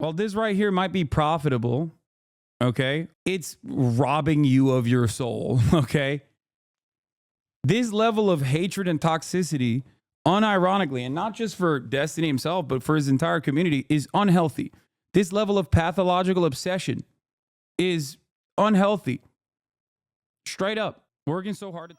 while this right here might be profitable, okay, it's robbing you of your soul, okay? This level of hatred and toxicity, unironically, and not just for Destiny himself, but for his entire community, is unhealthy. This level of pathological obsession is unhealthy. Straight up. Working so hard to...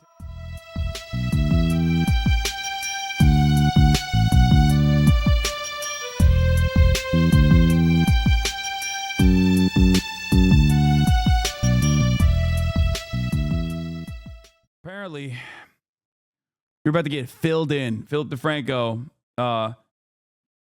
Apparently, you're about to get filled in. Philip DeFranco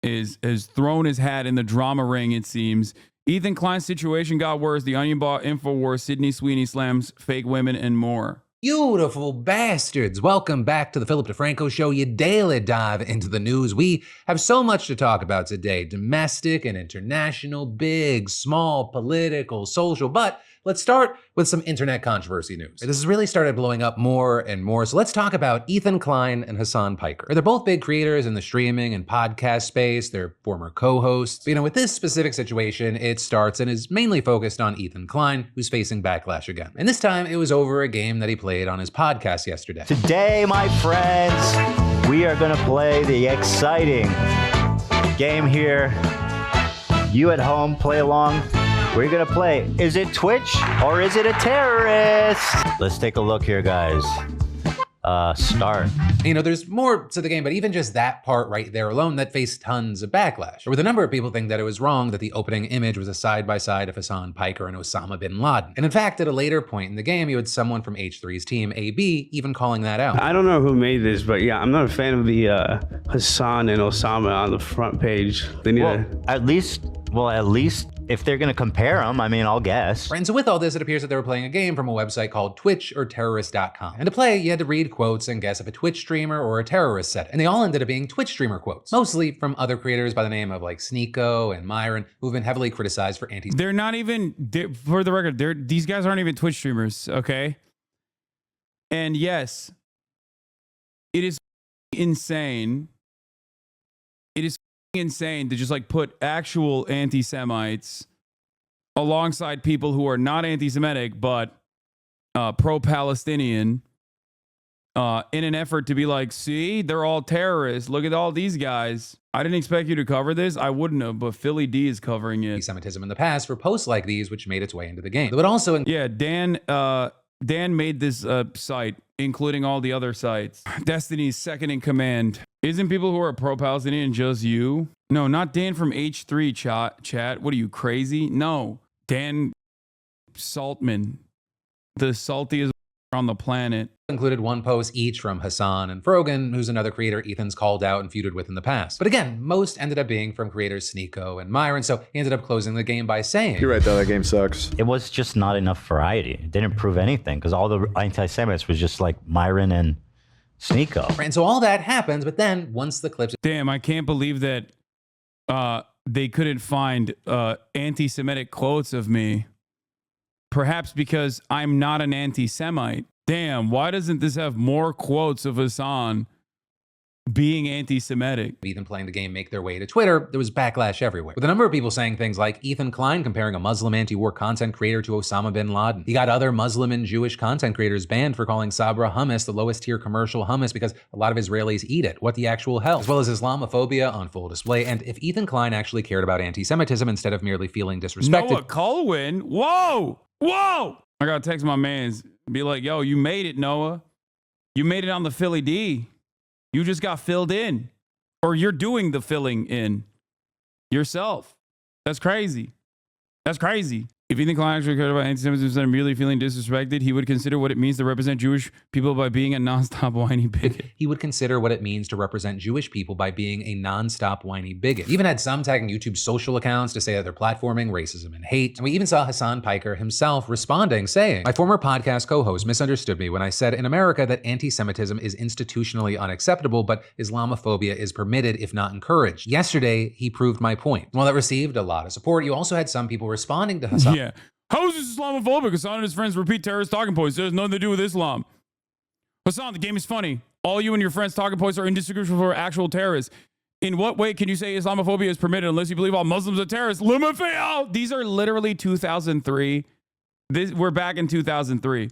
has thrown his hat in the drama ring, it seems. Ethan Klein's situation got worse. The Onion bought InfoWars, Sydney Sweeney slams fake women, and more. Beautiful bastards. Welcome back to the Philip DeFranco Show, your daily dive into the news. We have so much to talk about today. Domestic and international, big, small, political, social, but let's start with some internet controversy news. This has really started blowing up more and more, so let's talk about Ethan Klein and Hasan Piker. They're both big creators in the streaming and podcast space. They're former co-hosts. But, with this specific situation, it starts and is mainly focused on Ethan Klein, who's facing backlash again. And this time, it was over a game that he played on his podcast yesterday. Today, my friends, we are gonna play the exciting game here. You at home, play along. We're gonna play, is it Twitch or is it a terrorist? Let's take a look here, guys. Start. There's more to the game, but even just that part right there alone, that faced tons of backlash. With a number of people think that it was wrong that the opening image was a side-by-side of Hasan Piker and Osama bin Laden. And in fact, at a later point in the game, you had someone from H3's team, AB, even calling that out. I don't know who made this, but yeah, I'm not a fan of the Hasan and Osama on the front page. They need at least if they're gonna compare them, I'll guess. And so with all this, it appears that they were playing a game from a website called twitchorterrorist.com. And to play, you had to read quotes and guess if a Twitch streamer or a terrorist said it. And they all ended up being Twitch streamer quotes, mostly from other creators by the name of Sneeko and Myron, who've been heavily criticized for anti- They're not even, for the record, these guys aren't even Twitch streamers, okay? And yes, it is insane. It is insane to just put actual anti-Semites alongside people who are not anti-Semitic but pro-Palestinian in an effort to be see, they're all terrorists. Look at all these guys. I didn't expect you to cover this. I wouldn't have, but Philly D is covering it. Anti-Semitism in the past for posts like these, which made its way into the game. But also, yeah, Dan made this site, including all the other sites. Destiny's second in command. Isn't people who are pro-Palestinian just you? No, not Dan from H3 chat. What are you, crazy? No, Dan Saltman, the saltiest on the planet. Included one post each from Hasan and Frogan, who's another creator Ethan's called out and feuded with in the past. But again, most ended up being from creators Sneeko and Myron, so he ended up closing the game by saying, "You're right though, that game sucks." It was just not enough variety. It didn't prove anything because all the anti-Semites was just Myron and Sneeko. And so all that happens, but then once the clips... Damn, I can't believe that they couldn't find anti-Semitic quotes of me. Perhaps because I'm not an anti-Semite. Damn, why doesn't this have more quotes of Hasan being anti-Semitic? Ethan playing the game make their way to Twitter, there was backlash everywhere. With a number of people saying things like Ethan Klein comparing a Muslim anti-war content creator to Osama bin Laden. He got other Muslim and Jewish content creators banned for calling Sabra hummus the lowest tier commercial hummus because a lot of Israelis eat it. What the actual hell? As well as Islamophobia on full display. And if Ethan Klein actually cared about anti-Semitism instead of merely feeling disrespected... Noah Colwyn? Whoa! I gotta text my mans. Be like, yo, you made it, Noah. You made it on the Philly D. You just got filled in. Or you're doing the filling in yourself. That's crazy. That's crazy. If Ethan Klein actually cared about anti-Semitism instead of merely feeling disrespected, he would consider what it means to represent Jewish people by being a nonstop whiny bigot. He would consider what it means to represent Jewish people by being a nonstop whiny bigot. He even had some tagging YouTube social accounts to say that they're platforming racism and hate. And we even saw Hasan Piker himself responding, saying, "My former podcast co-host misunderstood me when I said in America that anti-Semitism is institutionally unacceptable, but Islamophobia is permitted if not encouraged. Yesterday, he proved my point." While that received a lot of support, you also had some people responding to Hasan. Yeah. How is this Islamophobic? Hasan and his friends repeat terrorist talking points. It has nothing to do with Islam. Hasan, the game is funny. All you and your friends' talking points are indistinguishable for actual terrorists. In what way can you say Islamophobia is permitted unless you believe all Muslims are terrorists? LMFAO! These are literally 2003. We're back in 2003.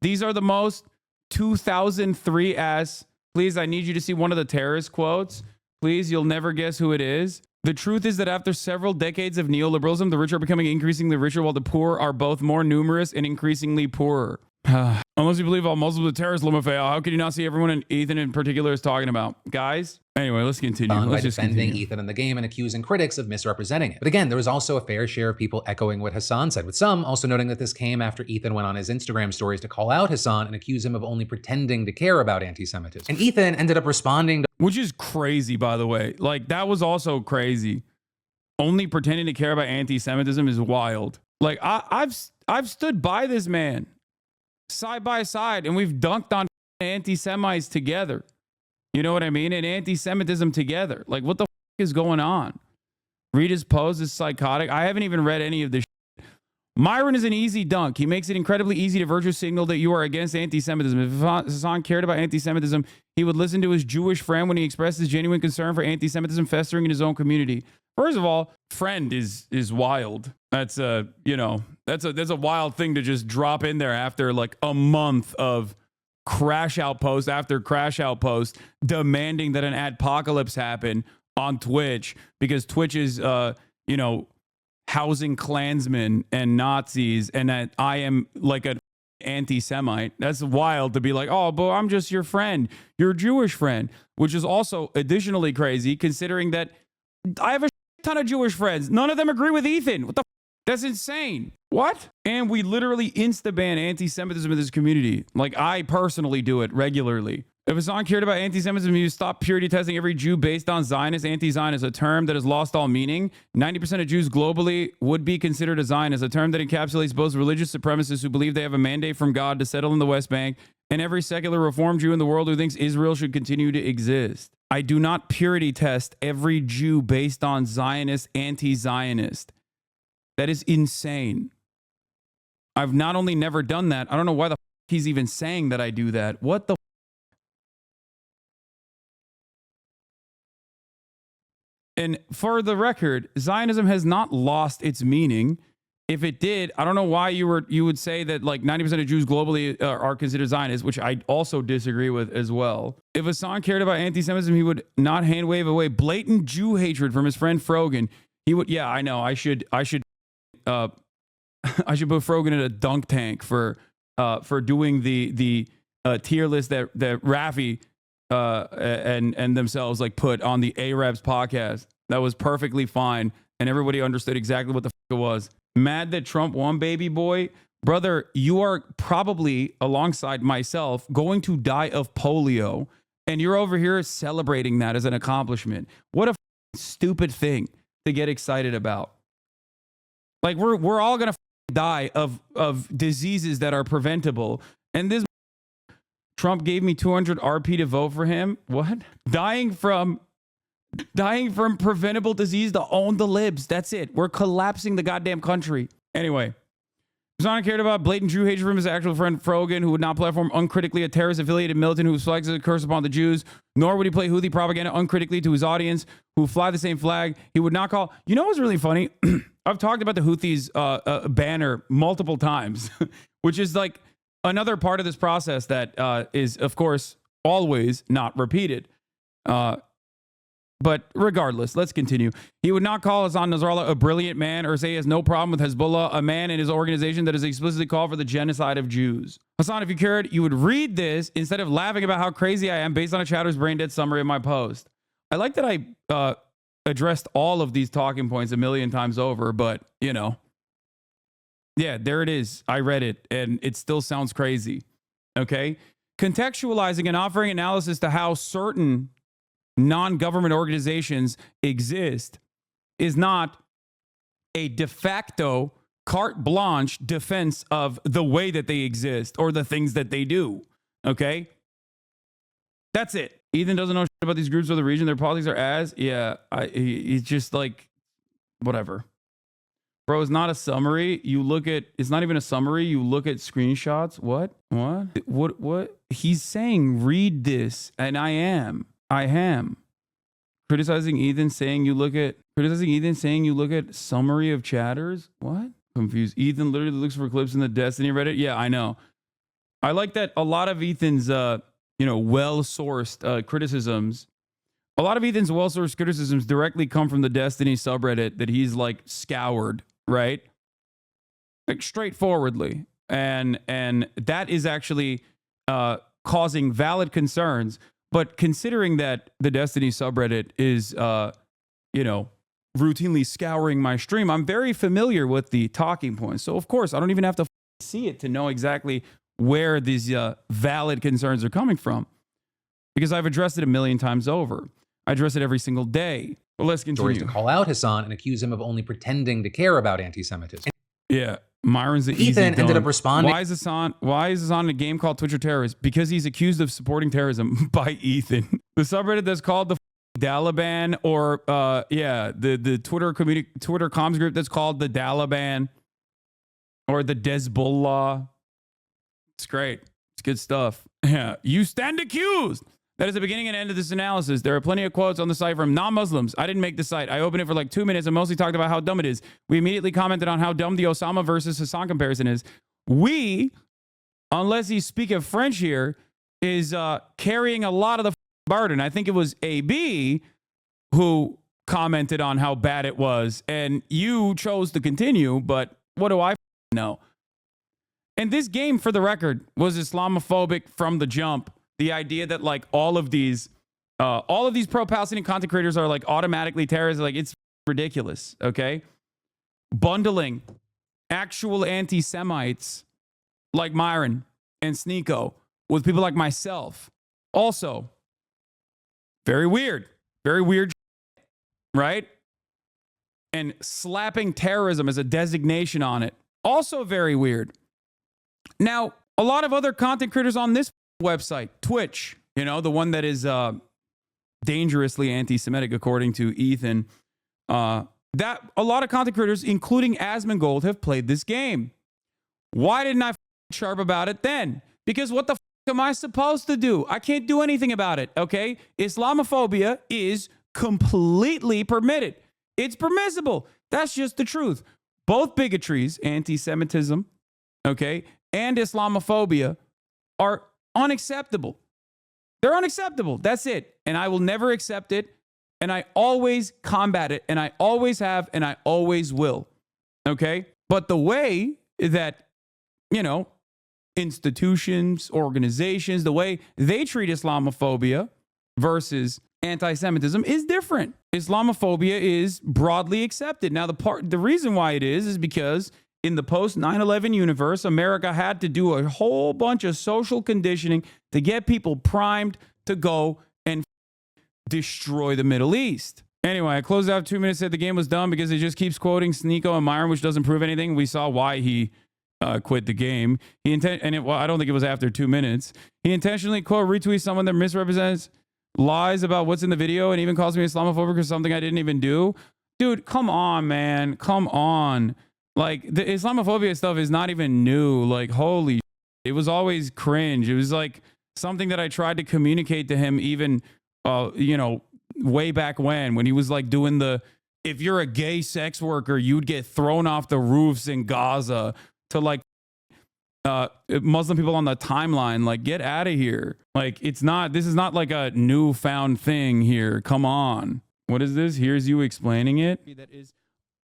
These are the most 2003-ass. Please, I need you to see one of the terrorist quotes. Please, you'll never guess who it is. The truth is that after several decades of neoliberalism, the rich are becoming increasingly richer while the poor are both more numerous and increasingly poorer. Unless you believe all Muslims are terrorists, LMFAO, how can you not see everyone and Ethan in particular is talking about? Guys, anyway, let's continue. By Let's just defending continue. Ethan in the game and accusing critics of misrepresenting it. But again, there was also a fair share of people echoing what Hasan said, with some also noting that this came after Ethan went on his Instagram stories to call out Hasan and accuse him of only pretending to care about anti-Semitism. And Ethan ended up responding to Which is crazy, by the way. Like, that was also crazy. Only pretending to care about anti-Semitism is wild. Like, I've stood by this man side by side, and we've dunked on anti-Semites together. You know what I mean? And anti-Semitism together. Like, what the is going on? Read his post is psychotic. I haven't even read any of this shit. Myron is an easy dunk. He makes it incredibly easy to virtue signal that you are against anti-Semitism. If Hasan cared about anti-Semitism, he would listen to his Jewish friend when he expressed his genuine concern for anti-Semitism festering in his own community. First of all, friend is wild. That's that's a wild thing to just drop in there after like a month of crash out post after crash out post demanding that an adpocalypse happen on Twitch because Twitch is housing Klansmen and Nazis and that I am like an anti-Semite. That's wild to be like, oh, but I'm just your friend, your Jewish friend, which is also additionally crazy considering that I have a ton of Jewish friends. None of them agree with Ethan. What the That's insane. What? And we literally insta-ban anti-Semitism in this community. Like, I personally do it regularly. If Hasan cared about anti-Semitism, you stop purity testing every Jew based on Zionist, anti-Zionist, a term that has lost all meaning. 90% of Jews globally would be considered a Zionist, a term that encapsulates both religious supremacists who believe they have a mandate from God to settle in the West Bank and every secular Reform Jew in the world who thinks Israel should continue to exist. I do not purity test every Jew based on Zionist, anti-Zionist. That is insane. I've not only never done that, I don't know why the he's even saying that I do that. What the And for the record, Zionism has not lost its meaning. If it did, I don't know why you would say that like 90% of Jews globally are considered Zionists, which I also disagree with as well. If Hasan cared about anti-Semitism, he would not hand wave away blatant Jew hatred from his friend Frogan. He would, yeah, I know. I should I should put Frogan in a dunk tank for doing the tier list that Raffi and themselves like put on the Arabs podcast. That was perfectly fine, and everybody understood exactly what the fuck it was. Mad that Trump won, baby boy. Brother, you are probably, alongside myself, going to die of polio, and you're over here celebrating that as an accomplishment. What a stupid thing to get excited about. Like, we're all going to die of diseases that are preventable, and this Trump gave me 200 RP to vote for him. What? Dying from preventable disease to own the libs. That's it. We're collapsing the goddamn country. Anyway, Hasan cared about blatant Jew hatred from his actual friend Frogan, who would not platform uncritically a terrorist-affiliated militant who flags a curse upon the Jews, nor would he play Houthi propaganda uncritically to his audience who fly the same flag. He would not call... You know what's really funny? I've talked about the Houthis banner multiple times, which is like another part of this process that is, of course, always not repeated. But regardless, let's continue. He would not call Hassan Nasrallah a brilliant man or say he has no problem with Hezbollah, a man in his organization that has explicitly called for the genocide of Jews. Hasan, if you cared, you would read this instead of laughing about how crazy I am based on a Chatter's brain dead summary of my post. I like that I addressed all of these talking points a million times over, but, you know. Yeah, there it is. I read it, and it still sounds crazy. Okay? Contextualizing and offering analysis to how certain non-government organizations exist is not a de facto carte blanche defense of the way that they exist or the things that they do. Okay? That's it. Ethan doesn't know shit about these groups or the region. Their politics are as. Yeah, he's just like, whatever. Bro, it's not a summary. You look at, it's not even a summary. You look at screenshots. What? What? He's saying, read this. And I am. Criticizing Ethan saying you look at summary of chatters? What? Confused. Ethan literally looks for clips in the Destiny Reddit. Yeah, I know. I like that a lot of Ethan's well-sourced criticisms. A lot of Ethan's well-sourced criticisms directly come from the Destiny subreddit that he's like scoured, right? Like straightforwardly. And that is actually causing valid concerns. But considering that the Destiny subreddit is, routinely scouring my stream, I'm very familiar with the talking points. So, of course, I don't even have to see it to know exactly where these valid concerns are coming from. Because I've addressed it a million times over. I address it every single day. But let's continue. Stories to call out Hasan and accuse him of only pretending to care about anti-Semitism. Yeah. Myron's the easy Ethan ended done. up responding. Why is Hasan in a game called Twitch or Terrorist? Because he's accused of supporting terrorism by Ethan. The subreddit that's called the Dalaban, or the Twitter comms group that's called the Dalaban, or the Dezbollah. It's great. It's good stuff. Yeah. You stand accused. That is the beginning and end of this analysis. There are plenty of quotes on the site from non-Muslims. I didn't make the site. I opened it for like 2 minutes and mostly talked about how dumb it is. We immediately commented on how dumb the Osama versus Hasan comparison is. We, unless he's speaking French here, is carrying a lot of the burden. I think it was AB who commented on how bad it was, and you chose to continue, but what do I know? And this game, for the record, was Islamophobic from the jump. The idea that like all of these pro-Palestinian content creators are like automatically terrorists, like it's ridiculous, okay? Bundling actual anti-Semites like Myron and Sneeko with people like myself. Also, very weird, right? And slapping terrorism as a designation on it. Also very weird. Now, a lot of other content creators on this website, Twitch, the one that is dangerously anti-Semitic, according to Ethan, that a lot of content creators, including Asmongold, have played this game. Why didn't I sharp about it then? Because what the am I supposed to do? I can't do anything about it, okay? Islamophobia is completely permitted. It's permissible. That's just the truth. Both bigotries, anti-Semitism, okay, and Islamophobia are unacceptable. They're unacceptable. That's it. And I will never accept it. And I always combat it. And I always have. And I always will. Okay? But the way that, institutions, organizations, the way they treat Islamophobia versus anti-Semitism is different. Islamophobia is broadly accepted. Now, the reason why it is because in the post 9/11 universe, America had to do a whole bunch of social conditioning to get people primed to go and destroy the Middle East. Anyway, I closed out 2 minutes, said the game was dumb because it just keeps quoting Sneeko and Myron, which doesn't prove anything. We saw why he quit the game. I don't think it was after 2 minutes. He intentionally quote retweets someone that misrepresents, lies about what's in the video, and even calls me Islamophobic for something I didn't even do. Dude, come on, man. Come on. Like, the Islamophobia stuff is not even new. Like, holy shit. It was always cringe. It was like something that I tried to communicate to him even, way back when he was like doing if you're a gay sex worker, you'd get thrown off the roofs in Gaza, to like Muslim people on the timeline. Like, get out of here. Like, this is not like a newfound thing here. Come on. What is this? Here's you explaining it. That is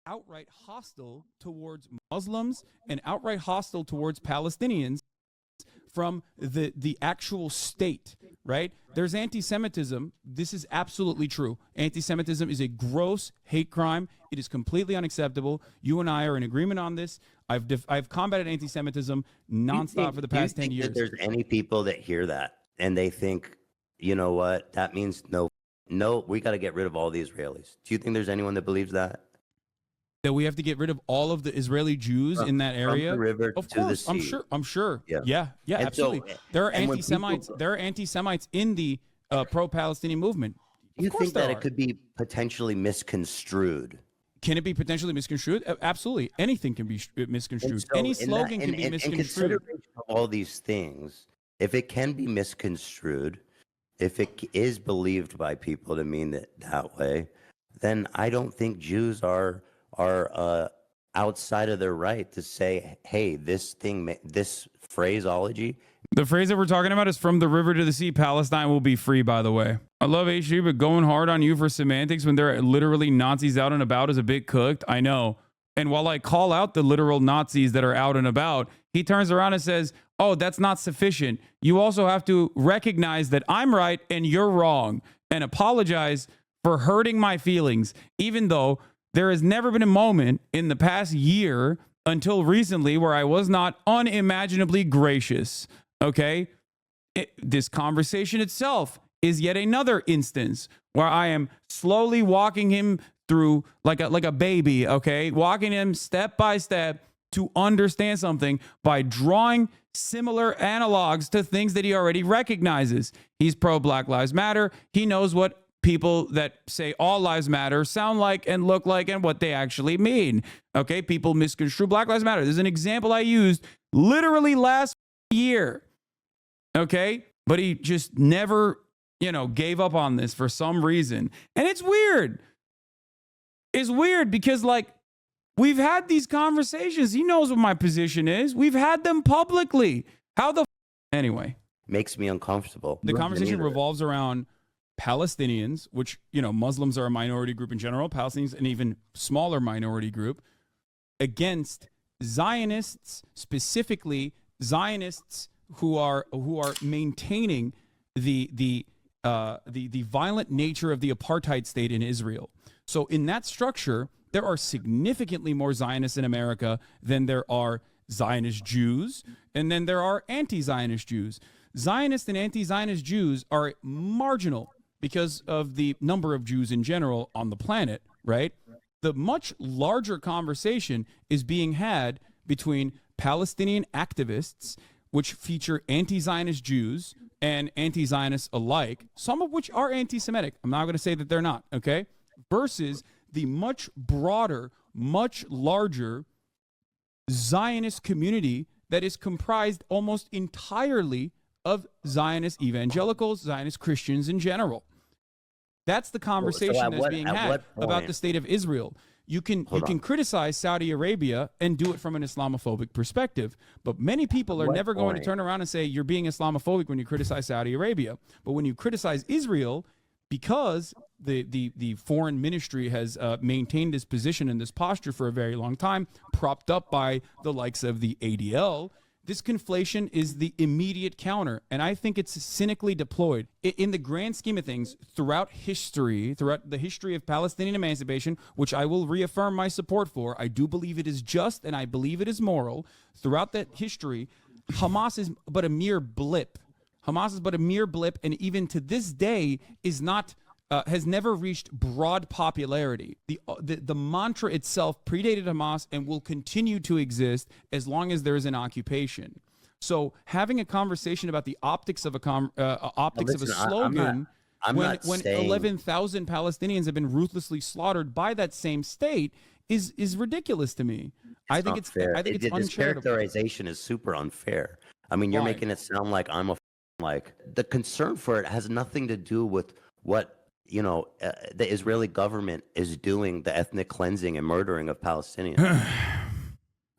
outright hostile towards Muslims and outright hostile towards Palestinians from the actual state, right? There's anti-Semitism. This is absolutely true. Anti-Semitism is a gross hate crime. It is completely unacceptable. You and I are in agreement on this. I've combated anti-Semitism nonstop for the past 10 years. That there's any people that hear that and they think, you know what, that means no, we got to get rid of all the Israelis. Do you think there's anyone that believes that? That we have to get rid of all of the Israeli Jews in that area? From the river of to course, the sea. I'm sure. Yeah, And absolutely. so, there are and when anti-Semites. people- There are anti-Semites in the pro-Palestinian movement. Do you Of course think that there it are. could be potentially misconstrued? Can it be potentially misconstrued? Absolutely. Anything can be misconstrued. And so Any in slogan that- can be in misconstrued. consideration of all these things, if it can be misconstrued, if it is believed by people to mean it that way, then I don't think Jews are outside of their right to say, hey, this phraseology. The phrase that we're talking about is from the river to the sea, Palestine will be free, by the way. I love HG, but going hard on you for semantics when there are literally Nazis out and about is a bit cooked. I know. And while I call out the literal Nazis that are out and about, he turns around and says, oh, that's not sufficient. You also have to recognize that I'm right and you're wrong and apologize for hurting my feelings, even though there has never been a moment in the past year until recently where I was not unimaginably gracious. Okay? This conversation itself is yet another instance where I am slowly walking him through like a baby, okay? Walking him step by step to understand something by drawing similar analogs to things that he already recognizes. He's pro Black Lives Matter. He knows what people that say all lives matter sound like and look like and what they actually mean. Okay, people misconstrue Black Lives Matter. There's an example I used literally last year. Okay, but he just never, gave up on this for some reason. And it's weird. It's weird because, like, we've had these conversations. He knows what my position is. We've had them publicly. Anyway. Makes me uncomfortable. The conversation revolves around Palestinians, which, Muslims are a minority group in general, Palestinians an even smaller minority group, against Zionists, specifically Zionists who are maintaining the violent nature of the apartheid state in Israel. So in that structure, there are significantly more Zionists in America than there are Zionist Jews, and then there are anti-Zionist Jews. Zionist and anti-Zionist Jews are marginal because of the number of Jews in general on the planet, right? The much larger conversation is being had between Palestinian activists, which feature anti-Zionist Jews and anti-Zionists alike, some of which are anti-Semitic. I'm not going to say that they're not, okay? Versus the much broader, much larger Zionist community that is comprised almost entirely of Zionist evangelicals, Zionist Christians in general. That's the conversation that's being had about the state of Israel. You can criticize Saudi Arabia and do it from an Islamophobic perspective, but many people are never going to turn around and say you're being Islamophobic when you criticize Saudi Arabia. But when you criticize Israel, because the foreign ministry has maintained this position and this posture for a very long time, propped up by the likes of the ADL, this conflation is the immediate counter. And I think it's cynically deployed. In the grand scheme of things, throughout the history of Palestinian emancipation, which I will reaffirm my support for, I do believe it is just and I believe it is moral. Throughout that history, Hamas is but a mere blip. Hamas is but a mere blip, and even to this day is not has never reached broad popularity. The mantra itself predated Hamas and will continue to exist as long as there is an occupation. So having a conversation about the optics of a slogan when 11,000 Palestinians have been ruthlessly slaughtered by that same state is ridiculous to me. I think it's uncharitable. This characterization is super unfair. I mean, you're making it sound like I'm the concern for it has nothing to do with what the Israeli government is doing, the ethnic cleansing and murdering of Palestinians.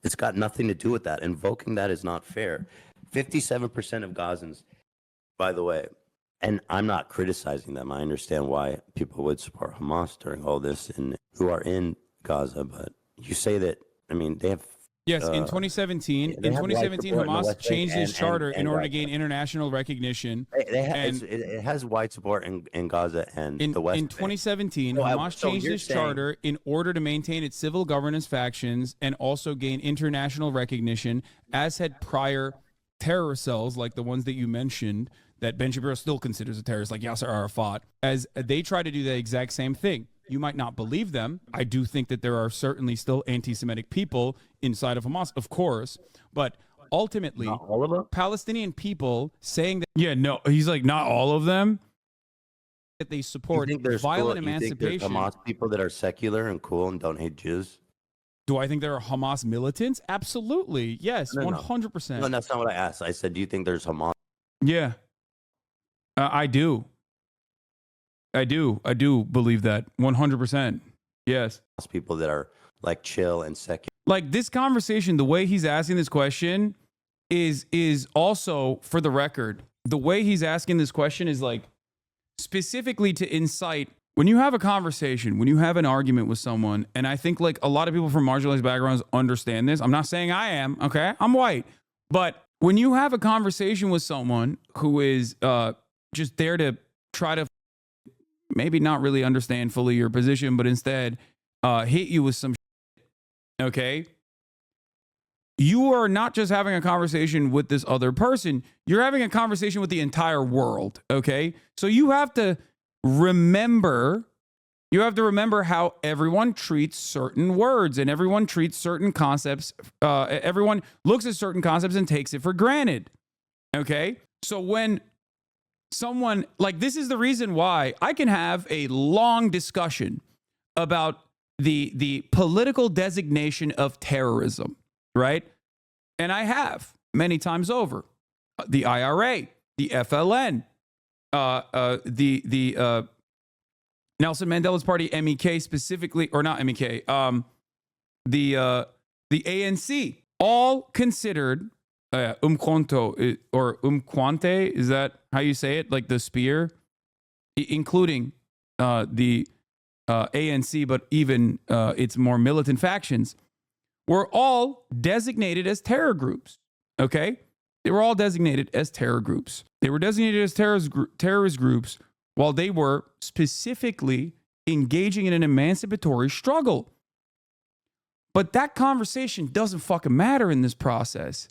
It's got nothing to do with that. Invoking that is not fair. 57% of Gazans, by the way, and I'm not criticizing them. I understand why people would support Hamas during all this and who are in Gaza, but you say that, I mean, they have. Yes, in 2017, Hamas changed its charter in order to gain international recognition. It has wide support in Gaza and the West. In 2017, Hamas changed its charter in order to maintain its civil governance factions and also gain international recognition, as had prior terror cells like the ones that you mentioned that Ben Shapiro still considers a terrorist, like Yasser Arafat, as they try to do the exact same thing. You might not believe them. I do think that there are certainly still anti-Semitic people inside of Hamas, of course, but ultimately, not all of them? Palestinian people saying that. Yeah, no, he's like, not all of them. That they support violent emancipation. You think there's Hamas people that are secular and cool and don't hate Jews? Do I think there are Hamas militants? Absolutely. Yes, 100%. No, that's not what I asked. I said, do you think there's Hamas? Yeah. I do. I do believe that 100%. Yes. People that are like chill and secular. Like this conversation, the way he's asking this question is also, for the record, the way he's asking this question is like specifically to incite. When you have a conversation, when you have an argument with someone, and I think like a lot of people from marginalized backgrounds understand this. I'm not saying I am, okay? I'm white. But when you have a conversation with someone who is just there to try to maybe not really understand fully your position, but instead hit you with some shit, okay? You are not just having a conversation with this other person. You're having a conversation with the entire world, okay? So you have to remember how everyone treats certain words and everyone treats certain concepts. Everyone looks at certain concepts and takes it for granted, okay? So when someone, like, this is the reason why I can have a long discussion about the political designation of terrorism, right? And I have many times over. The IRA, the FLN, the Nelson Mandela's party, MEK specifically, or not MEK, the ANC, all considered umquanto or umquante, is that how you say it? Like the spear, including the ANC, but even its more militant factions, were all designated as terror groups, okay? They were all designated as terror groups. They were designated as terrorist groups while they were specifically engaging in an emancipatory struggle. But that conversation doesn't fucking matter in this process,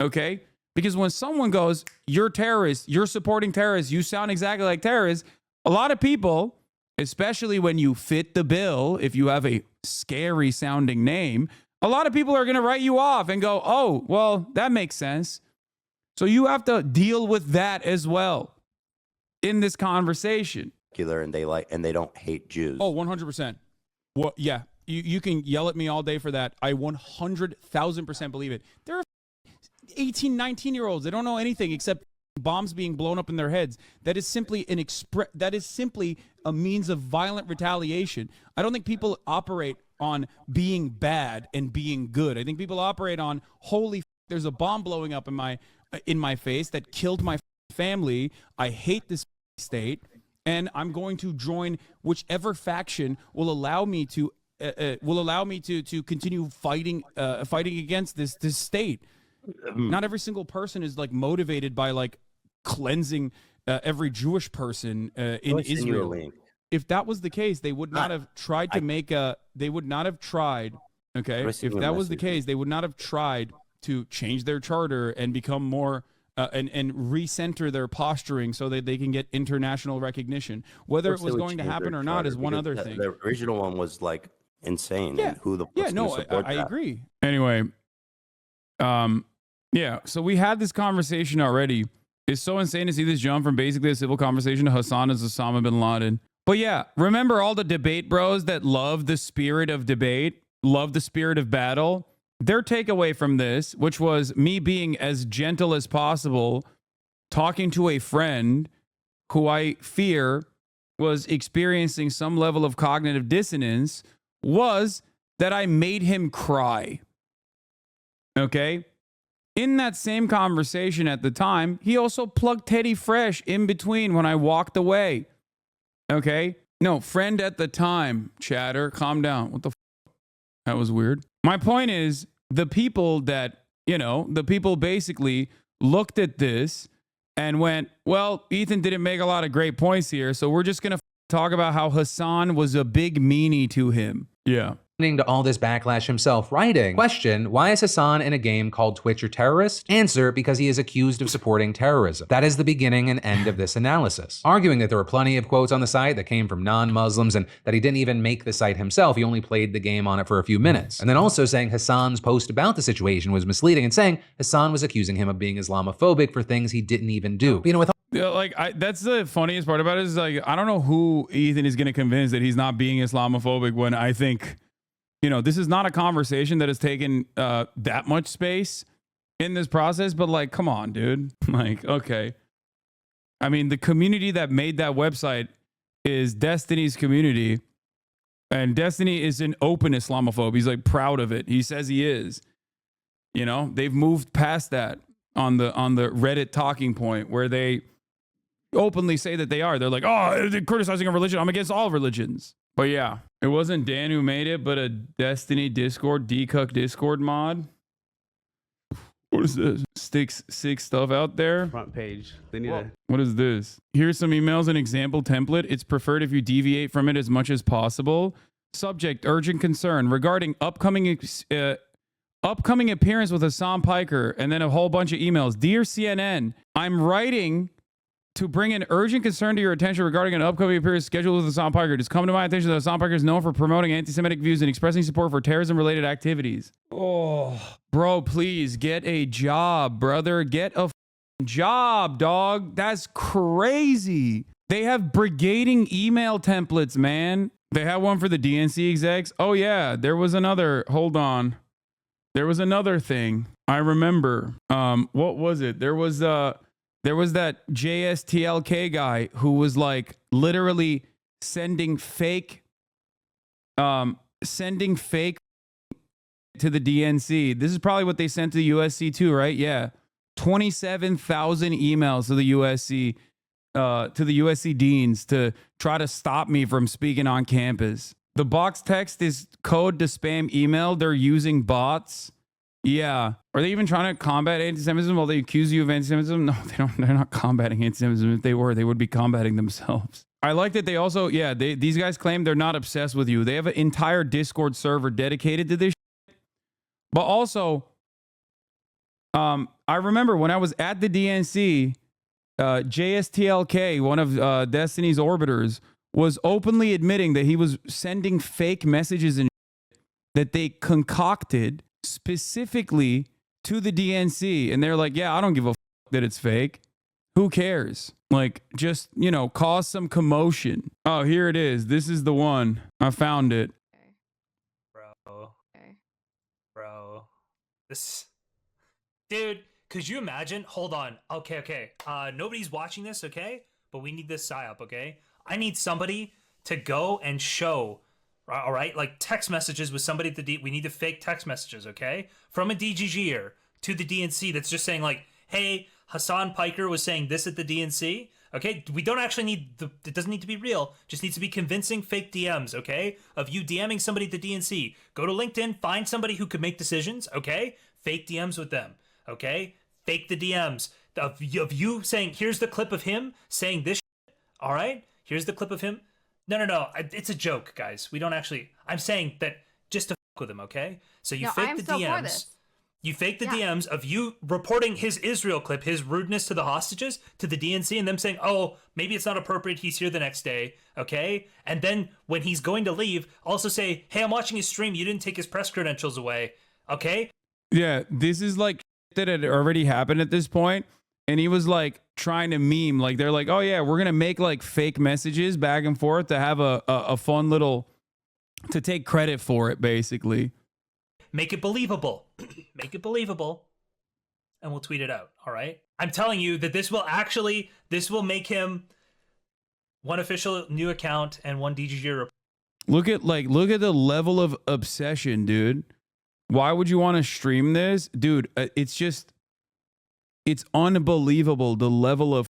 okay? Because when someone goes, you're terrorists, you're supporting terrorists, you sound exactly like terrorists, a lot of people, especially when you fit the bill, if you have a scary sounding name, a lot of people are going to write you off and go, oh, well, that makes sense. So you have to deal with that as well in this conversation. And they don't hate Jews. Oh, 100%. Well, yeah, you can yell at me all day for that. I 100,000% believe it. There are 18, 19-year-olds. They don't know anything except bombs being blown up in their heads. That is simply a means of violent retaliation. I don't think people operate on being bad and being good. I think people operate on, holy, there's a bomb blowing up in my face that killed my family. I hate this state, and I'm going to join whichever faction will allow me to continue fighting against this state. Not every single person is like motivated by like cleansing every Jewish person in Israel. If that was the case, they would not have tried to make a. They would not have tried. Okay, if that was the case, they would not have tried to change their charter and become more and recenter their posturing so that they can get international recognition. Whether it was going to happen or not is one other thing. The original one was like insane. Yeah. And who the I agree. Anyway, yeah. So we had this conversation already. It's so insane to see this jump from basically a civil conversation to Hasan as Osama bin Laden. But yeah, remember all the debate bros that love the spirit of debate, love the spirit of battle? Their takeaway from this, which was me being as gentle as possible, talking to a friend who I fear was experiencing some level of cognitive dissonance, was that I made him cry. Okay? In that same conversation at the time, he also plugged Teddy Fresh in between when I walked away. Okay? No, friend at the time, chatter, calm down. What the f? That was weird. My point is, the people that, the people basically looked at this and went, well, Ethan didn't make a lot of great points here, so we're just going to talk about how Hasan was a big meanie to him. Yeah. To all this backlash himself, writing, question, why is Hasan in a game called Twitch or Terrorist? Answer, because he is accused of supporting terrorism. That is the beginning and end of this analysis. Arguing that there were plenty of quotes on the site that came from non-Muslims and that he didn't even make the site himself, he only played the game on it for a few minutes. And then also saying Hasan's post about the situation was misleading and saying Hasan was accusing him of being Islamophobic for things he didn't even do. With that's the funniest part about it is like, I don't know who Ethan is going to convince that he's not being Islamophobic when I think, this is not a conversation that has taken that much space in this process, but like, come on, dude. Like, okay. I mean, the community that made that website is Destiny's community. And Destiny is an open Islamophobe. He's like proud of it. He says he is. You know, they've moved past that on the Reddit talking point where they openly say that they are. They're like, oh, they're criticizing a religion. I'm against all religions. But yeah, it wasn't Dan who made it, but a Destiny Discord, Decook Discord mod. What is this? Sticks sick stuff out there. Front page. They need a. What is this? Here's some emails, an example template. It's preferred if you deviate from it as much as possible. Subject, urgent concern regarding upcoming appearance with Hasan Piker, and then a whole bunch of emails. Dear CNN, I'm writing to bring an urgent concern to your attention regarding an upcoming appearance scheduled with Hasan Piker. It has come to my attention that Hasan Piker is known for promoting anti-Semitic views and expressing support for terrorism-related activities. Oh, bro, please get a job, brother. Get a job, dog. That's crazy. They have brigading email templates, man. They have one for the DNC execs. Oh, yeah, there was another. Hold on. There was another thing. I remember. What was it? There was that JSTLK guy who was like literally sending fake to the DNC. This is probably what they sent to the USC too, right? Yeah. 27,000 emails to the USC deans to try to stop me from speaking on campus. The box text is code to spam email. They're using bots. Yeah. Are they even trying to combat anti-Semitism while they accuse you of anti-Semitism? No, they don't. They're not combating anti-Semitism. If they were, they would be combating themselves. I like that they also, these guys claim they're not obsessed with you. They have an entire Discord server dedicated to this shit. But also, I remember when I was at the DNC, JSTLK, one of Destiny's orbiters, was openly admitting that he was sending fake messages and that they concocted specifically to the DNC. And they're like, yeah, I don't give a that it's fake. Who cares? Like, just, cause some commotion. Oh, here it is. This is the one. I found it. Bro. Okay. Bro. This. Dude, could you imagine? Hold on. Okay. Nobody's watching this, okay? But we need this psyop, okay? I need somebody to go and show, all right? Like text messages with somebody at the we need to fake text messages, okay? From a DGGer to the DNC that's just saying like, hey, Hasan Piker was saying this at the DNC, okay? We don't actually need, it doesn't need to be real. Just needs to be convincing fake DMs, okay? Of you DMing somebody at the DNC. Go to LinkedIn, find somebody who could make decisions, okay? Fake DMs with them, okay? Fake the DMs of you saying, here's the clip of him saying this shit, all right? Here's the clip of him. No. It's a joke, guys. We don't actually, I'm saying that just to fuck with him, okay? So you fake the DMs. You fake the DMs of you reporting his Israel clip, his rudeness to the hostages, to the DNC, and them saying, oh, maybe it's not appropriate, he's here the next day, okay? And then when he's going to leave, also say, hey, I'm watching his stream, you didn't take his press credentials away, okay? Yeah, this is like that had already happened at this point. And he was like trying to meme, like they're like, oh yeah, we're gonna make like fake messages back and forth to have a fun little, to take credit for it, basically. Make it believable. Make it believable. And we'll tweet it out, all right? I'm telling you that this will make him one official new account and one DGG report. Look at the level of obsession, dude. Why would you want to stream this? Dude, it's unbelievable the level of.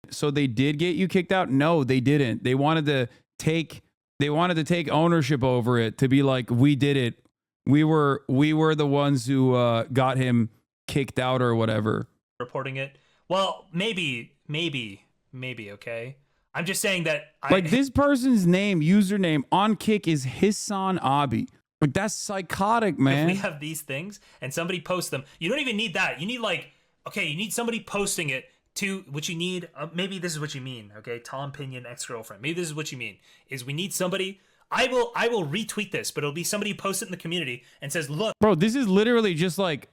So they did get you kicked out? No, they didn't. They wanted to take ownership over it, to be like, we did it. We were the ones who got him kicked out or whatever. Reporting it. Well, maybe, okay? I'm just saying that this person's username on Kick is HasanAbi. Like, that's psychotic, man. If we have these things and somebody posts them, you don't even need that. You need you need somebody posting it to what you need. Maybe this is what you mean. Okay. Tom Pinion, ex-girlfriend. Maybe this is what you mean is we need somebody. I will retweet this, but it'll be somebody who posts it in the community and says, look, bro, this is literally just like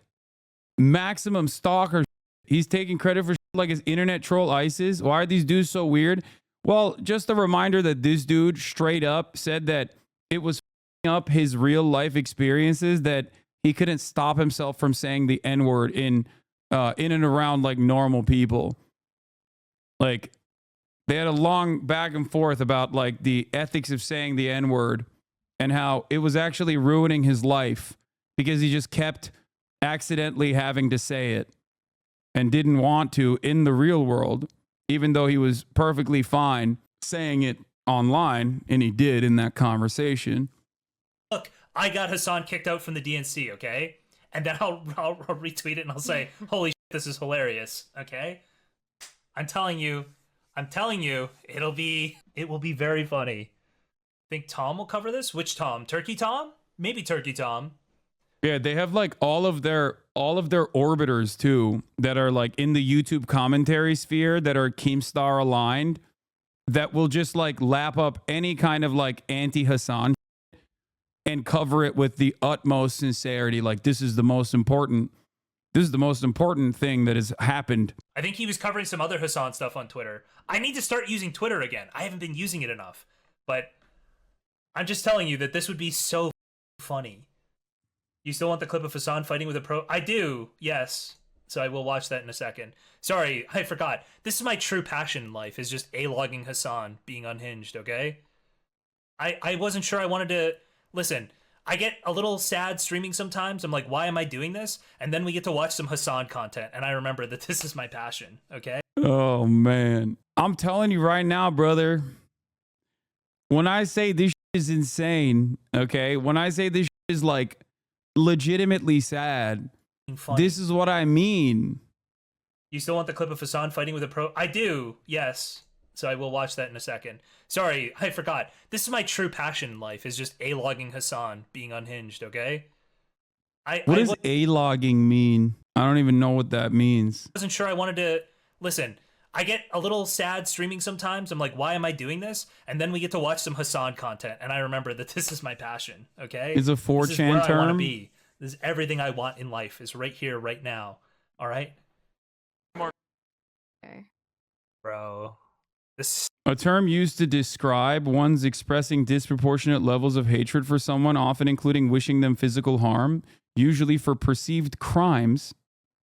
maximum stalker. He's taking credit for like his internet troll ISIS. Why are these dudes so weird? Well, just a reminder that this dude straight up said that it was up his real life experiences that he couldn't stop himself from saying the N-word in and around like normal people. Like, they had a long back and forth about like the ethics of saying the N-word and how it was actually ruining his life because he just kept accidentally having to say it and didn't want to in the real world, even though he was perfectly fine saying it online, and he did in that conversation. Look, I got Hasan kicked out from the DNC, okay? And then I'll retweet it and I'll say, holy shit, this is hilarious, okay? I'm telling you, it will be very funny. Think Tom will cover this? Which Tom? Turkey Tom? Maybe Turkey Tom. Yeah, they have like all of their orbiters too that are like in the YouTube commentary sphere that are Keemstar aligned that will just like lap up any kind of like anti-Hasan and cover it with the utmost sincerity. Like, this is the most important thing that has happened. I think he was covering some other Hasan stuff on Twitter. I need to start using Twitter again. I haven't been using it enough. But I'm just telling you that this would be so funny. You still want the clip of Hasan fighting with a pro? I do, yes. So I will watch that in a second. Sorry, I forgot. This is my true passion in life, is just A-logging Hasan being unhinged, okay? I wasn't sure I wanted to... Listen, I get a little sad streaming sometimes. I'm like, why am I doing this? And then we get to watch some Hasan content, and I remember that this is my passion, okay? Oh, man. I'm telling you right now, brother, when I say this is insane, okay? When I say this is like legitimately sad, Funny. this is what I mean. You still want the clip of Hasan fighting with a pro? I do, yes. So I will watch that in a second. Sorry, I forgot. This is my true passion in life, is just A-logging Hasan being unhinged, okay? What does A-logging mean? I don't even know what that means. Wasn't sure I wanted to... Listen, I get a little sad streaming sometimes. I'm like, why am I doing this? And then we get to watch some Hasan content, and I remember that this is my passion, okay? Is a 4chan This is where term? I want to be. This is everything I want in life, is right here, right now. All right? Okay. Bro. This... A term used to describe one's expressing disproportionate levels of hatred for someone, often including wishing them physical harm, usually for perceived crimes,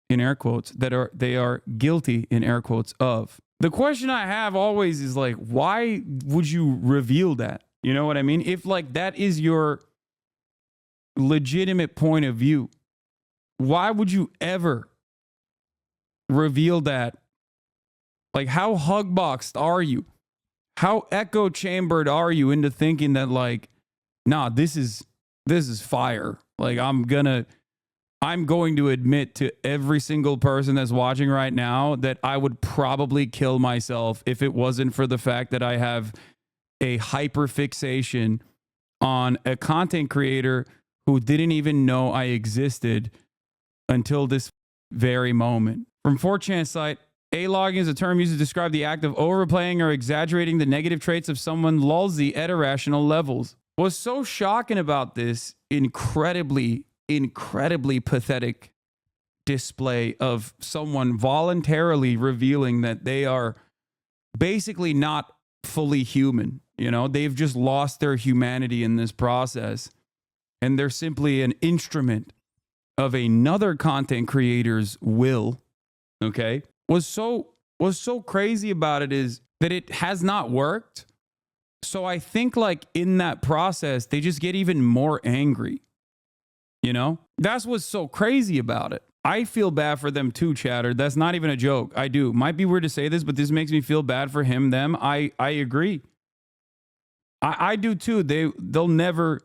in air quotes, that they are guilty, in air quotes, of. The question I have always is like, why would you reveal that? You know what I mean? If like that is your legitimate point of view, why would you ever reveal that? Like, how hugboxed are you? How echo chambered are you into thinking that like, nah, this is fire. Like, I'm going to admit to every single person that's watching right now that I would probably kill myself if it wasn't for the fact that I have a hyperfixation on a content creator who didn't even know I existed until this very moment. From 4chan site, A-logging is a term used to describe the act of overplaying or exaggerating the negative traits of someone lulzy at irrational levels. What's so shocking about this incredibly pathetic display of someone voluntarily revealing that they are basically not fully human. You know, they've just lost their humanity in this process, and they're simply an instrument of another content creator's will. Okay. What's so crazy about it is that it has not worked. So I think like in that process, they just get even more angry. You know, that's what's so crazy about it. I feel bad for them too, chatter. That's not even a joke. I do. Might be weird to say this, but this makes me feel bad for him, them. I agree. I do too. They'll never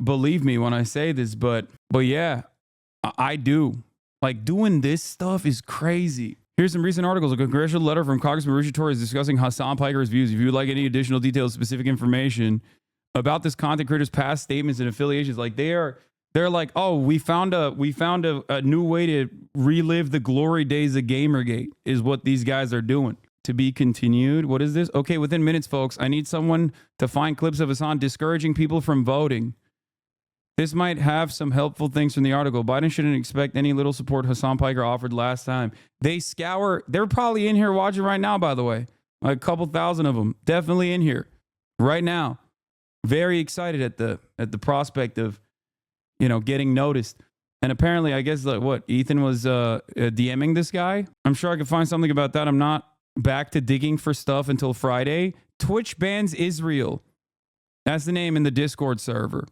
believe me when I say this, but yeah, I do. Like, doing this stuff is crazy. Here's some recent articles. A congressional letter from Congressman Ruchi Torres discussing Hasan Piker's views. If you would like any additional details, specific information about this content creator's past statements and affiliations, like they're like, oh, we found a new way to relive the glory days of Gamergate is what these guys are doing. To be continued. What is this? Okay, within minutes, folks. I need someone to find clips of Hasan discouraging people from voting. This might have some helpful things from the article. Biden shouldn't expect any little support Hasan Piker offered last time. They're probably in here watching right now, by the way. Like a couple thousand of them. Definitely in here right now. Very excited at the prospect of, you know, getting noticed. And apparently, I guess, like, what, Ethan was DMing this guy? I'm sure I could find something about that. I'm not back to digging for stuff until Friday. Twitch bans Israel. That's the name in the Discord server.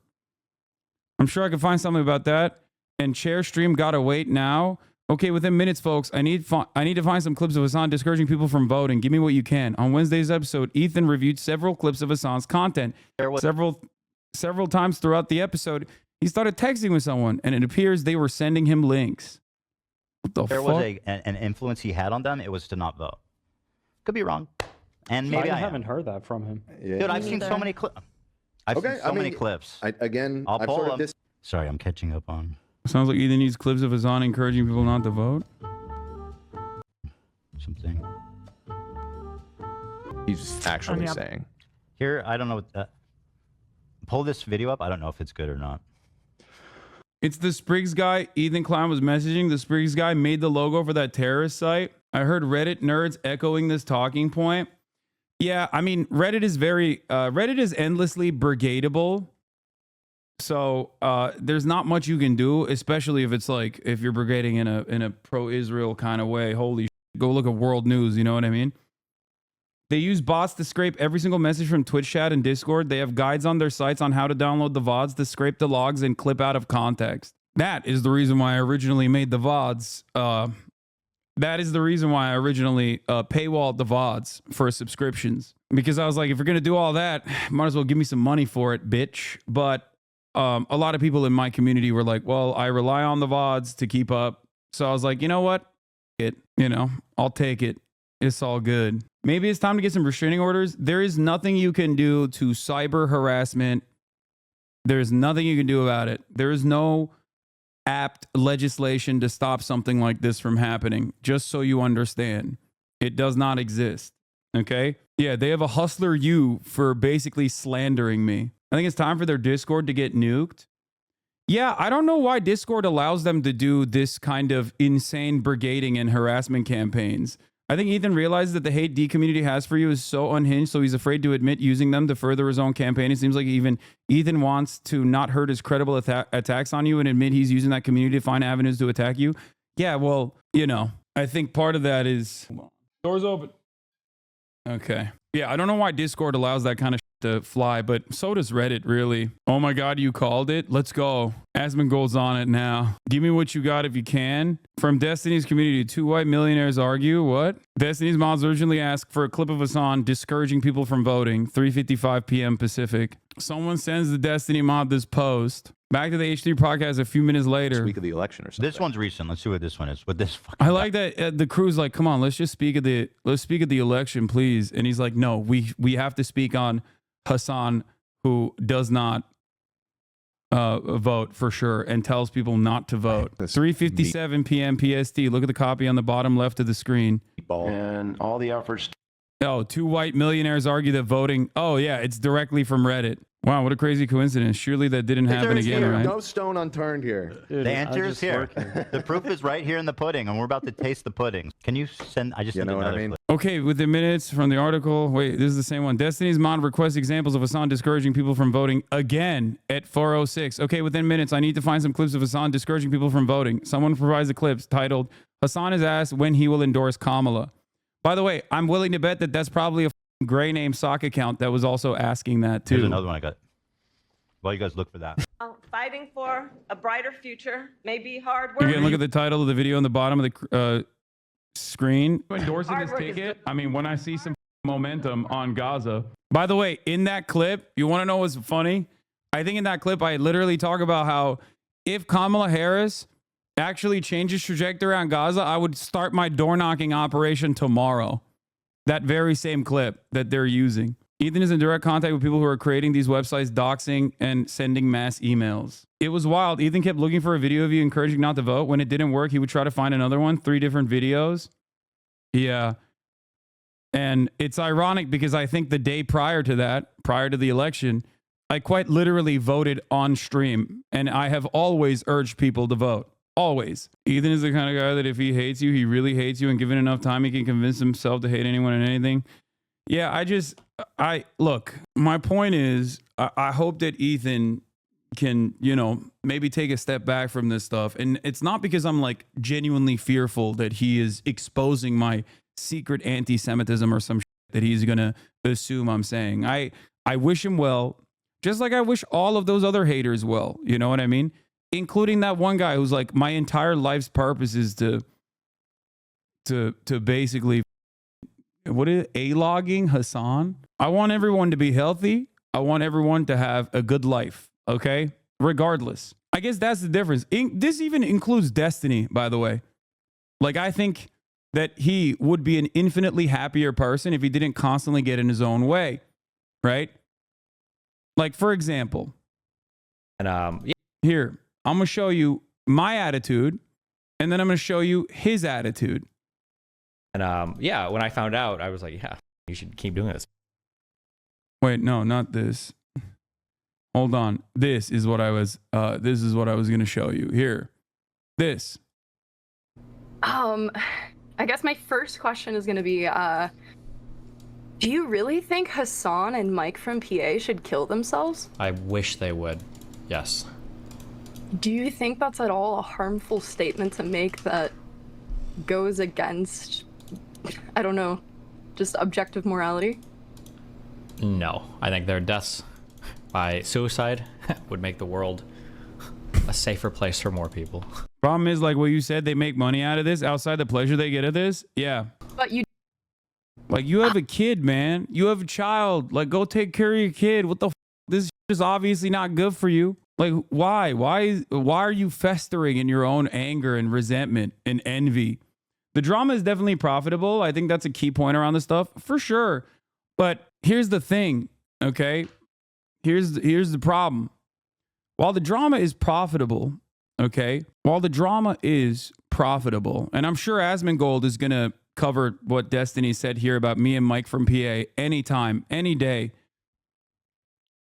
I'm sure I can find something about that. And chair stream gotta wait now. Okay, within minutes, folks. I need to find some clips of Hasan discouraging people from voting. Give me what you can. On Wednesday's episode, Ethan reviewed several clips of Hasan's content. Several times throughout the episode, he started texting with someone, and it appears they were sending him links. What the fuck? There was an influence he had on them. It was to not vote. Could be wrong. And maybe I haven't heard that from him. Yeah. Dude, I've seen so many clips. I've seen so many clips. I'll pull them. Sorry, I'm catching up on. Sounds like Ethan needs clips of Hasan encouraging people not to vote. Something. He's actually saying. Here, I don't know what pull this video up. I don't know if it's good or not. It's the Spriggs guy Ethan Klein was messaging. The Spriggs guy made the logo for that terrorist site. I heard Reddit nerds echoing this talking point. Yeah, I mean, Reddit is endlessly brigadeable. So there's not much you can do, especially if it's like, if you're brigading in a pro-Israel kind of way. Holy shit, go look at world news, you know what I mean? They use bots to scrape every single message from Twitch chat and Discord. They have guides on their sites on how to download the VODs to scrape the logs and clip out of context. That is the reason why I originally made the VODs. That is the reason why I originally paywalled the VODs for subscriptions. Because I was like, if you're going to do all that, might as well give me some money for it, bitch. But a lot of people in my community were like, well, I rely on the VODs to keep up. So I was like, you know what? I'll take it. It's all good. Maybe it's time to get some restraining orders. There is nothing you can do to cyber harassment. There's nothing you can do about it. There is no apt legislation to stop something like this from happening. Just so you understand, it does not exist. Okay? Yeah, they have a Hustler U for basically slandering me. I think it's time for their Discord to get nuked. Yeah, I don't know why Discord allows them to do this kind of insane brigading and harassment campaigns. I think Ethan realizes that the hate D community has for you is so unhinged, so he's afraid to admit using them to further his own campaign. It seems like even Ethan wants to not hurt his credible attacks on you and admit he's using that community to find avenues to attack you. Yeah, well, I think part of that is... Doors open. Okay. Yeah, I don't know why Discord allows that kind of to fly, but so does Reddit, really. Oh my God, you called it? Let's go. Asmon goes on it now. Give me what you got if you can. From Destiny's community, 2 white millionaires argue. What? Destiny's mods urgently ask for a clip of Hasan discouraging people from voting. 3:55 p.m. Pacific. Someone sends the Destiny mod this post. Back to the H3 podcast a few minutes later. Week of the election or something. This one's recent. Let's see what this one is. What this fucking I like that the crew's like, come on, let's speak of the election, please. And he's like, no, we have to speak on Hasan, who does not vote for sure and tells people not to vote. 3:57 p.m. PST. Look at the copy on the bottom left of the screen. And all the efforts. Oh, 2 white millionaires argue that voting. Oh yeah, it's directly from Reddit. Wow, what a crazy coincidence. Surely that didn't happen again, right? No stone unturned here. Dude, the answer is here. The proof is right here in the pudding, and we're about to taste the pudding. Can you send? I just You know what I mean? Okay, within minutes from the article. Wait, this is the same one. Destiny's mod requests examples of Hasan discouraging people from voting again at 4:06. Okay, within minutes, I need to find some clips of Hasan discouraging people from voting. Someone provides the clips titled, Hasan is asked when he will endorse Kamala. By the way, I'm willing to bet that that's probably a gray name sock account that was also asking that too. Here's another one I got. While you guys look for that. Fighting for a brighter future may be hard work. Again, look at the title of the video on the bottom of the screen. Endorsing this ticket. I mean, when I see some momentum on Gaza. By the way, in that clip, you want to know what's funny? I think in that clip, I literally talk about how if Kamala Harris actually changes trajectory on Gaza, I would start my door knocking operation tomorrow. That very same clip that they're using. Ethan is in direct contact with people who are creating these websites, doxing, and sending mass emails. It was wild. Ethan kept looking for a video of you encouraging not to vote. When it didn't work, he would try to find another one. 3 different videos. Yeah. And it's ironic because I think the day prior to that, prior to the election, I quite literally voted on stream. And I have always urged people to vote. Always. Ethan is the kind of guy that if he hates you, he really hates you, and given enough time, he can convince himself to hate anyone and anything. Yeah, look, my point is, I hope that Ethan can, maybe take a step back from this stuff. And it's not because I'm like genuinely fearful that he is exposing my secret anti-Semitism or some shit that he's gonna assume I'm saying. I wish him well, just like I wish all of those other haters well. You know what I mean? Including that one guy who's like, my entire life's purpose is to basically, what is it? A-logging Hasan. I want everyone to be healthy. I want everyone to have a good life. Okay, regardless. I guess that's the difference. This even includes Destiny, by the way. Like, I think that he would be an infinitely happier person if he didn't constantly get in his own way, right? Like, for example, and here, I'm going to show you my attitude, and then I'm going to show you his attitude. And yeah, when I found out, I was like, yeah, you should keep doing this. Wait, no, not this. Hold on. This is what I was going to show you. Here. This. I guess my first question is going to be, do you really think Hasan and Mike from PA should kill themselves? I wish they would. Yes. Do you think that's at all a harmful statement to make that goes against, I don't know, just objective morality? No. I think their deaths by suicide would make the world a safer place for more people. Problem is, like what you said, they make money out of this outside the pleasure they get of this. Yeah. But you... Like, you have a kid, man. You have a child. Like, go take care of your kid. What the f? This is obviously not good for you. Like, why? Why are you festering in your own anger and resentment and envy? The drama is definitely profitable. I think that's a key point around this stuff, for sure. But here's the thing, okay? Here's the problem. While the drama is profitable, okay? While the drama is profitable, and I'm sure Asmongold is going to cover what Destiny said here about me and Mike from PA anytime, any day.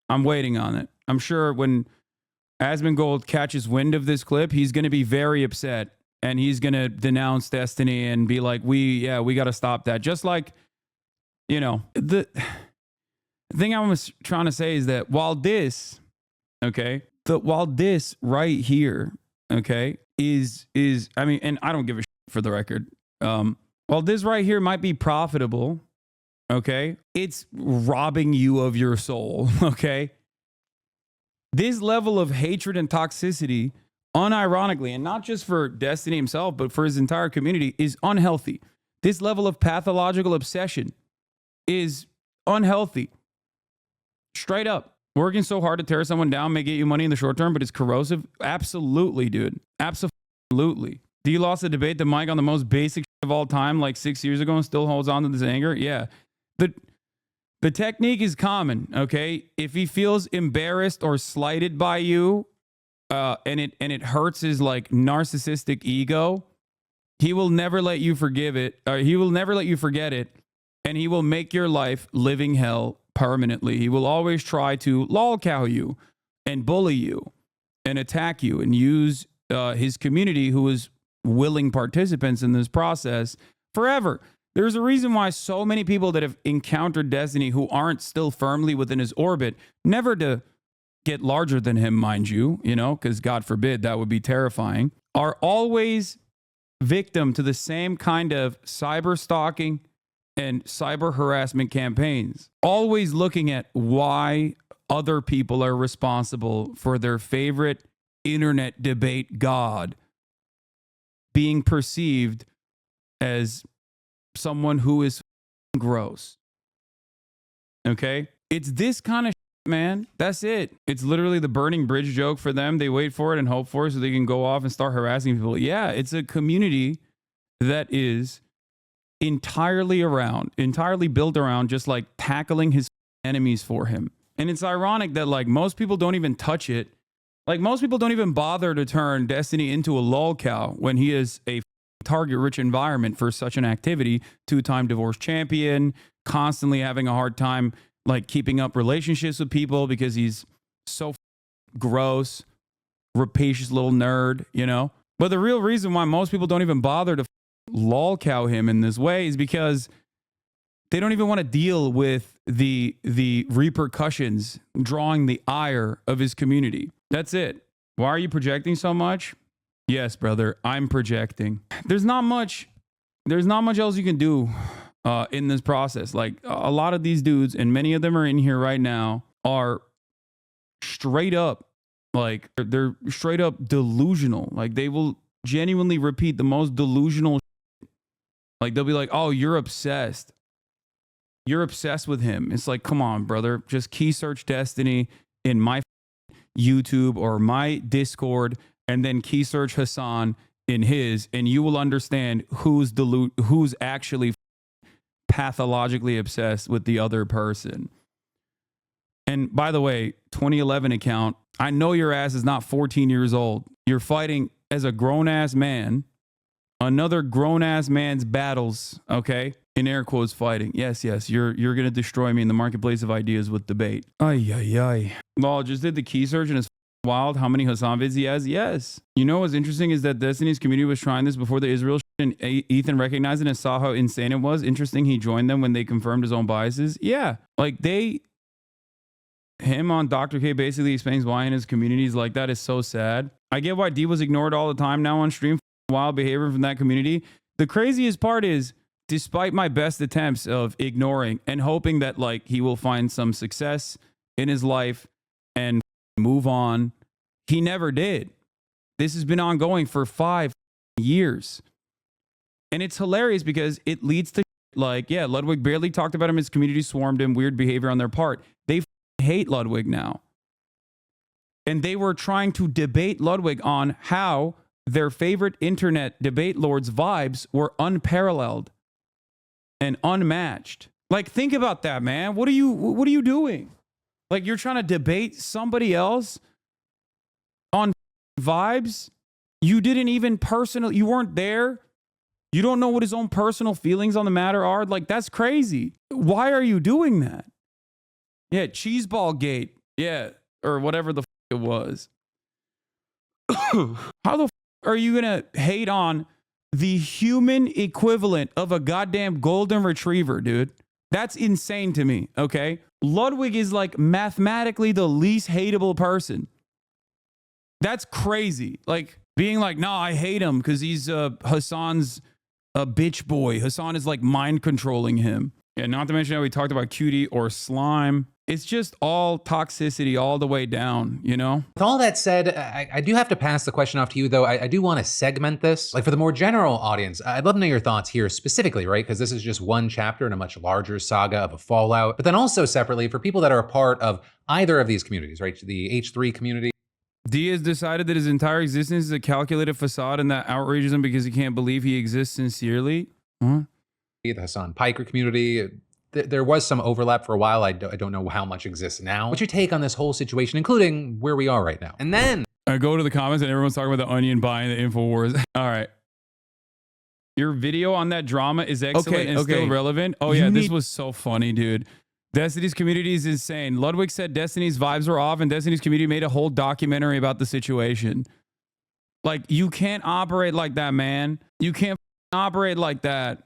I'm waiting on it. I'm sure when Asmongold catches wind of this clip, he's going to be very upset, and he's going to denounce Destiny and be like, we got to stop that. Just like, you know, the thing I was trying to say is that while this, okay, while this right here, okay, is I mean, and I don't give a shit for the record. While this right here might be profitable, okay, it's robbing you of your soul, okay? This level of hatred and toxicity, unironically, and not just for Destiny himself, but for his entire community, is unhealthy. This level of pathological obsession is unhealthy. Straight up. Working so hard to tear someone down may get you money in the short term, but it's corrosive. Absolutely, dude. Absolutely. Do you lost the debate to Mike on the most basic shit of all time like 6 years ago and still holds on to this anger? Yeah. The technique is common, okay? If he feels embarrassed or slighted by you, and it hurts his like narcissistic ego, he will never let you forgive it, or he will never let you forget it, and he will make your life living hell permanently. He will always try to lolcow you and bully you and attack you and use his community, who is willing participants in this process, forever. There's a reason why so many people that have encountered Destiny who aren't still firmly within his orbit, never to get larger than him, mind you, because God forbid, that would be terrifying, are always victim to the same kind of cyber stalking and cyber harassment campaigns, always looking at why other people are responsible for their favorite internet debate god being perceived as someone who is gross. Okay? It's this kind of shit, man. That's it. It's literally the burning bridge joke for them. They wait for it and hope for it so they can go off and start harassing people. Yeah, it's a community that is entirely built around just like tackling his enemies for him. And it's ironic that like most people don't even touch it. Like most people don't even bother to turn Destiny into a lolcow when he is a target-rich environment for such an activity. Two-time divorce champion, constantly having a hard time like keeping up relationships with people because he's so gross, rapacious little nerd, But the real reason why most people don't even bother to lolcow him in this way is because they don't even want to deal with the repercussions, drawing the ire of his community. That's it. Why are you projecting so much? Yes, brother, I'm projecting. There's not much there's not much else you can do in this process. Like a lot of these dudes, and many of them are in here right now, are straight up, like they're straight up delusional. Like they will genuinely repeat the most delusional shit. Like they'll be like, oh, you're obsessed. You're obsessed with him. It's like, come on, brother. Just key search Destiny in my YouTube or my Discord, and then key search Hasan in his, and you will understand who's actually pathologically obsessed with the other person. And by the way, 2011 account, I know your ass is not 14 years old. You're fighting as a grown-ass man, another grown-ass man's battles, okay? In air quotes, fighting. Yes, you're going to destroy me in the marketplace of ideas with debate. Ay. Well, just did the key search and it's wild how many Hasan vids he has. Yes. You know what's interesting is that Destiny's community was trying this before the Israel shit, and Ethan recognized it and saw how insane it was. Interesting, he joined them when they confirmed his own biases. Yeah. Like him on Dr. K basically explains why in his communities like that is so sad. I get why D was ignored all the time now on stream for wild behavior from that community. The craziest part is, despite my best attempts of ignoring and hoping that like he will find some success in his life and move on, he never did. This has been ongoing for 5 years. And it's hilarious because it leads to like, yeah, Ludwig barely talked about him. His community swarmed him, weird behavior on their part. They hate Ludwig now. And they were trying to debate Ludwig on how their favorite internet debate lords' vibes were unparalleled and unmatched. Like, think about that, man. What are you doing? Like, you're trying to debate somebody else on vibes? You didn't even you weren't there. You don't know what his own personal feelings on the matter are. Like, that's crazy. Why are you doing that? Yeah, Cheeseball Gate. Yeah, or whatever the it was. How the are you going to hate on the human equivalent of a goddamn golden retriever, dude? That's insane to me, okay? Ludwig is like mathematically the least hateable person. That's crazy. Like being like, no, I hate him because he's Hasan's a bitch boy. Hasan is like mind controlling him. Yeah, not to mention how we talked about cutie or slime. It's just all toxicity all the way down, you know? With all that said, I do have to pass the question off to you, though. I do want to segment this. Like, for the more general audience, I'd love to know your thoughts here specifically, right? Because this is just one chapter in a much larger saga of a fallout. But then also separately, for people that are a part of either of these communities, right? The H3 community. D has decided that his entire existence is a calculated facade and that outrages him because he can't believe he exists sincerely. Huh? The Hasan Piker community. There was some overlap for a while. I don't know how much exists now. What's your take on this whole situation, including where we are right now? And then I go to the comments and everyone's talking about the Onion buying the InfoWars. All right. Your video on that drama is excellent and still relevant. Oh, yeah, this was so funny, dude. Destiny's community is insane. Ludwig said Destiny's vibes were off and Destiny's community made a whole documentary about the situation. Like, you can't operate like that, man. You can't operate like that.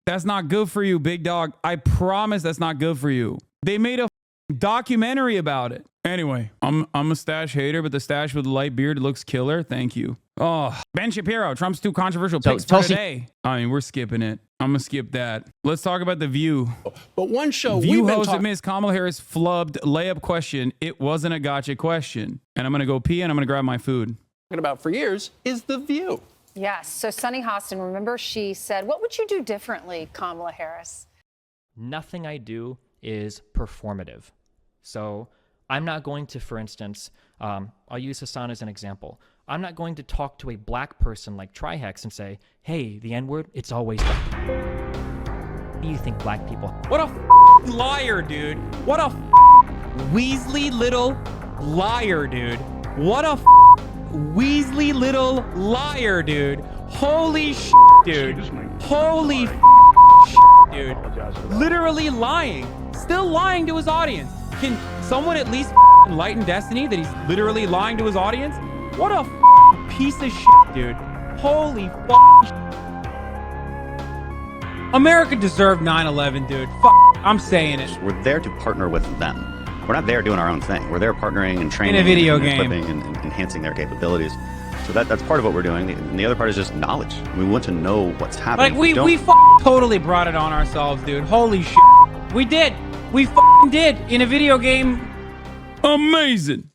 That's not good for you, big dog. I promise that's not good for you. They made a documentary about it. Anyway, I'm a stash hater, but the stash with the light beard looks killer. Thank you. Oh, Ben Shapiro, Trump's too controversial picks for today. I mean, we're skipping it. I'm going to skip that. Let's talk about The View. But one show View host that Ms. Kamala Harris flubbed layup question. It wasn't a gotcha question. And I'm going to go pee and I'm going to grab my food. Talking about for years is The View. Yes. So Sunny Hostin, remember she said, what would you do differently, Kamala Harris? Nothing I do is performative. So I'm not going to, for instance, I'll use Hasan as an example. I'm not going to talk to a black person like Trihex and say, hey, the N-word, it's always black. What do you think black people? What a liar, dude. What a Weasley little liar, dude. What a Weasley little liar, dude. Holy dude. Holy dude. Literally lying. Still lying to his audience. Can someone at least enlighten Destiny that he's literally lying to his audience? What a piece of shit, dude. Holy America deserved 9/11, dude. I'm saying it. We're there to partner with them. we're not there doing our own thing. We're there partnering and training, In a video and game. equipping and enhancing their capabilities. So that's part of what we're doing. And the other part is just knowledge. We want to know what's happening. Like we totally brought it on ourselves, dude. Holy shit. We did. We did in a video game. Amazing.